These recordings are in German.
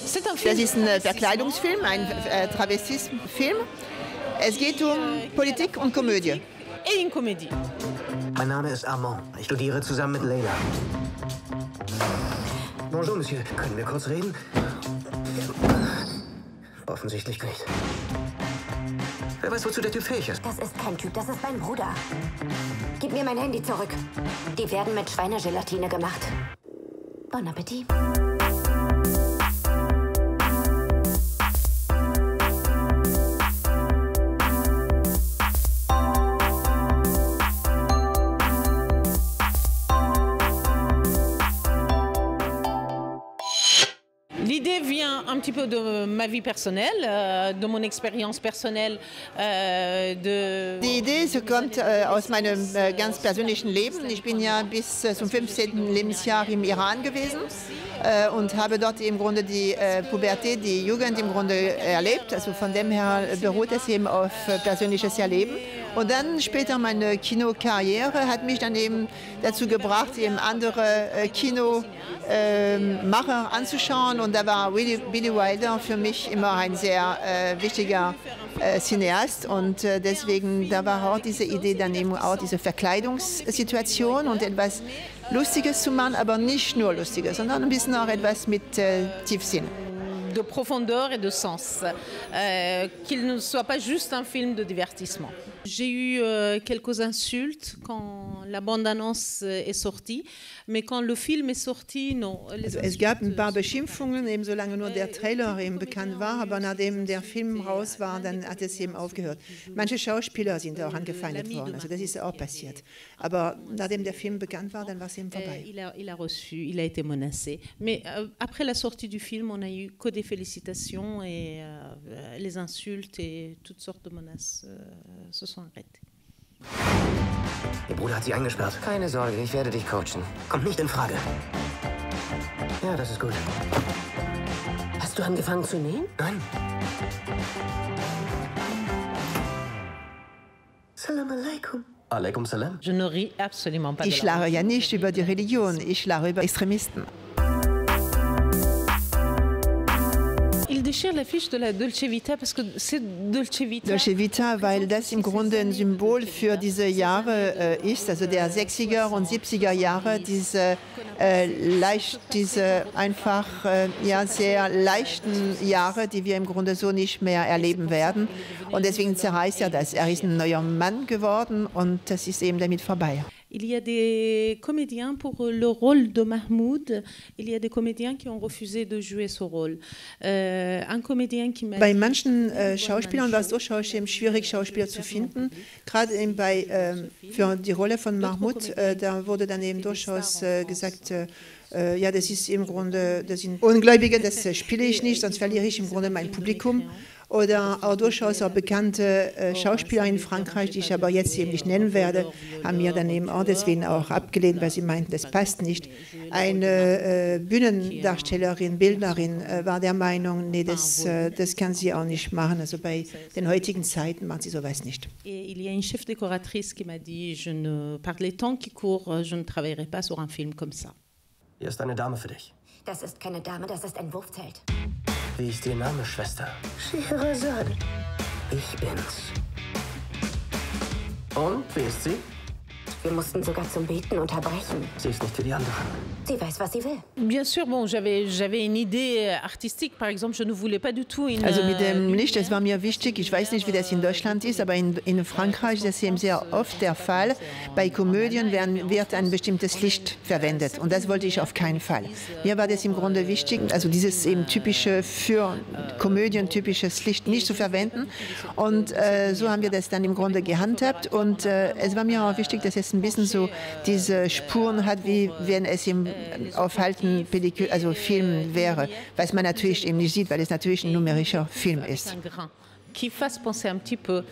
Das ist ein Verkleidungsfilm, ein Travestismusfilm. Es geht um Politik und Komödie. Mein Name ist Armand. Ich studiere zusammen mit Leila. Bonjour, Monsieur. Können wir kurz reden? Offensichtlich nicht. Wer weiß, wozu der Typ fähig ist? Das ist kein Typ, das ist mein Bruder. Gib mir mein Handy zurück. Die werden mit Schweinegelatine gemacht. Bon Appetit. L'idée vient un petit peu de ma vie personnelle, de mon expérience personnelle. Die Idee kommt aus meinem ganz persönlichen Leben. Ich bin ja bis zum 15. Lebensjahr im Iran gewesen und habe dort im Grunde die Pubertät, die Jugend im Grunde erlebt. Also von dem her beruht es eben auf persönliches Erleben. Und dann später meine Kinokarriere hat mich dann eben dazu gebracht, eben andere Kinomacher anzuschauen. Und da war Billy Wilder für mich immer ein sehr wichtiger Cineast. Und deswegen, da war auch diese Idee, dann eben auch diese Verkleidungssituation und etwas Lustiges zu machen, aber nicht nur Lustiges, sondern ein bisschen auch etwas mit Tiefsinn. De profondeur et de sens, qu'il ne soit pas juste un film de divertissement. J'ai eu quelques insultes quand la bande-annonce est sortie, mais quand le film est sorti, non. Also es gab ein paar Beschimpfungen, eben solange nur der Trailer eben bekannt war, aber nachdem der Film raus war, dann hat es eben aufgehört. Manche Schauspieler sind auch angefeindet worden, also das ist auch passiert. Aber nachdem der Film bekannt war, dann war es eben vorbei. Il a reçu, il a été menacé. Mais après la sortie du film, on a eu que des félicitations et les insultes et toutes sortes de menaces se sont arrêtées. Ihr Bruder hat sie eingesperrt. Keine Sorge, ich werde dich coachen. Kommt nicht in Frage. Ja, das ist gut. Hast du angefangen zu nähen? Nein. Salam alaikum. Alaikum salam. Je ne ris absolument pas. Ich lache ja nicht über die Religion, ich lache über Extremisten. Il déchire l'affiche de la Dolce Vita parce que c'est Dolce Vita. Dolce Vita, weil das im Grunde ein Symbol für diese Jahre ist, also der 60er und 70er Jahre, diese einfach ja, sehr leichten Jahre, die wir im Grunde so nicht mehr erleben werden. Und deswegen zerreißt er das. Er ist ein neuer Mann geworden und das ist eben damit vorbei. Il y a des comédiens pour le rôle de Mahmoud. Il y a des comédiens qui ont refusé de jouer ce rôle. Un comédien qui m'a. Bei manchen Schauspielern war es durchaus schwierig, Schauspieler zu finden. Gerade eben für die Rolle von Mahmoud, da wurde dann eben durchaus gesagt, ja, das ist im Grunde, das sind Ungläubige, das spiele ich nicht, sonst verliere ich im Grunde mein Publikum. Oder auch durchaus auch bekannte Schauspieler in Frankreich, die ich aber jetzt eben nicht nennen werde, haben mir dann eben auch deswegen auch abgelehnt, weil sie meinten, das passt nicht. Eine Bühnendarstellerin, Bildnerin war der Meinung, nee, das kann sie auch nicht machen. Also bei den heutigen Zeiten macht sie sowas nicht. Il y a une chef décoratrice qui m'a dit, par les temps qui courent, je ne travaillerai pas sur un film comme ça. Hier ist eine Dame für dich. Das ist keine Dame, das ist ein Wurfzelt. Wie ist Ihr Name, Schwester? Scheherazade. Ich bin's. Und, wie ist sie? Wir mussten sogar zum Beten unterbrechen. Sie ist nicht wie die anderen. Sie weiß, was sie will. Bien sûr, bon, j'avais une idée artistique, par exemple, je ne voulais pas du tout une. Also mit dem Licht, das war mir wichtig. Ich weiß nicht, wie das in Deutschland ist, aber in Frankreich ist das eben sehr oft der Fall. Bei Komödien wird ein bestimmtes Licht verwendet und das wollte ich auf keinen Fall. Mir war das im Grunde wichtig, also dieses eben typische für Komödien typisches Licht nicht zu verwenden und so haben wir das dann im Grunde gehandhabt und es war mir auch wichtig, dass es ein bisschen so diese Spuren hat, wie wenn es im aufhalten also Film wäre, was man natürlich eben nicht sieht, weil es natürlich ein numerischer Film ist. Qui fasse penser un petit peu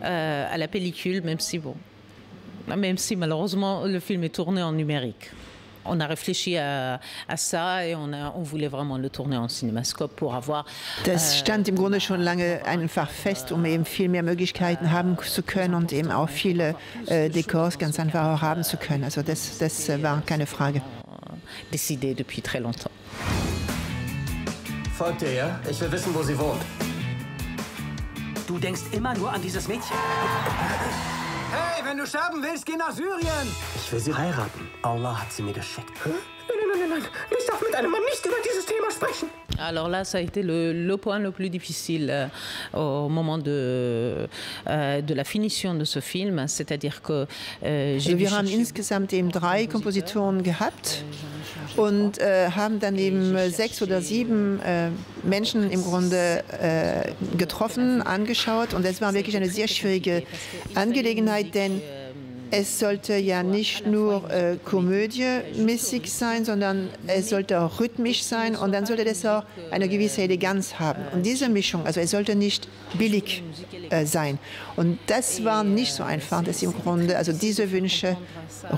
à la pellicule, même si malheureusement le film est tourné en numérique. On a réfléchi à ça et on voulait vraiment le tourner en cinémascope pour avoir. Das stand im Grunde schon lange einfach fest, um eben viel mehr Möglichkeiten haben zu können und eben auch viele Dekors ganz einfach auch haben zu können. Also das war keine Frage. Décidé depuis très longtemps. Folgt ihr, ja? Ich will wissen, wo sie wohnt. Du denkst immer nur an dieses Mädchen. Hey, wenn du sterben willst, geh nach Syrien! Ich will sie heiraten. Allah hat sie mir geschickt. Nein. Ich darf mit einem Mann nicht über dieses Thema sprechen. Alors là, ça a été le point le plus difficile au moment de la finition de ce film, c'est-à-dire que wir haben insgesamt eben 3 Kompositoren gehabt und haben dann eben 6 oder 7 Menschen im Grunde getroffen, angeschaut, und es war wirklich eine sehr schwierige Angelegenheit, denn es sollte ja nicht nur komödiemäßig sein, sondern es sollte auch rhythmisch sein, und dann sollte das auch eine gewisse Eleganz haben. Und diese Mischung, also es sollte nicht billig sein. Und das war nicht so einfach, das im Grunde, also diese Wünsche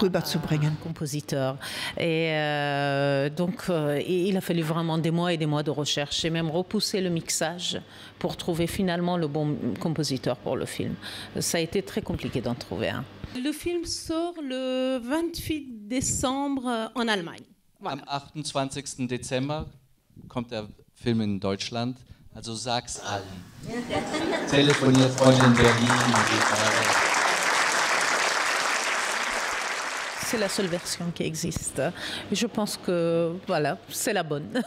rüberzubringen. Compositeur. Et donc, il a fallu vraiment des mois et des mois de recherche et même repousser le mixage pour trouver finalement le bon compositeur pour le film. Ça a été très compliqué d'en trouver un. Le film sort le 28 décembre en Allemagne. Voilà. Am 28. Dezember kommt der Film in Deutschland. Also sag's allen. Telefoniert Freunde in Berlin. C'est la seule version qui existe. Et je pense que voilà, c'est la bonne.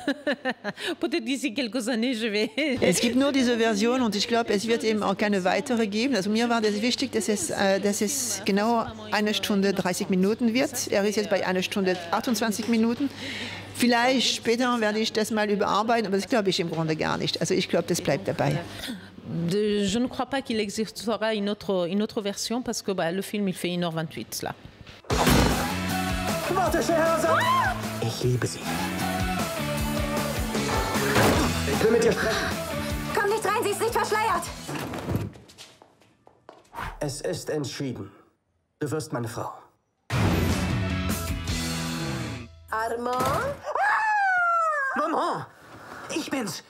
Peut-être d'ici quelques années, je vais. Es gibt nur diese Version, und ich glaube, es wird eben auch keine weitere geben. Also mir war das wichtig, dass es genau 1 Stunde 30 Minuten wird. Er ist jetzt bei 1 Stunde 28 Minuten. Vielleicht später werde ich das mal überarbeiten, aber das glaube ich im Grunde gar nicht. Also ich glaube, das bleibt dabei. Je ne crois pas qu'il existera une autre version parce que le film il fait 1h28 là. Warte, Scheherazade! Ich liebe sie. Ich will mit dir sprechen. Komm nicht rein, sie ist nicht verschleiert. Es ist entschieden. Du wirst meine Frau. Armand? Maman! Ich bin's!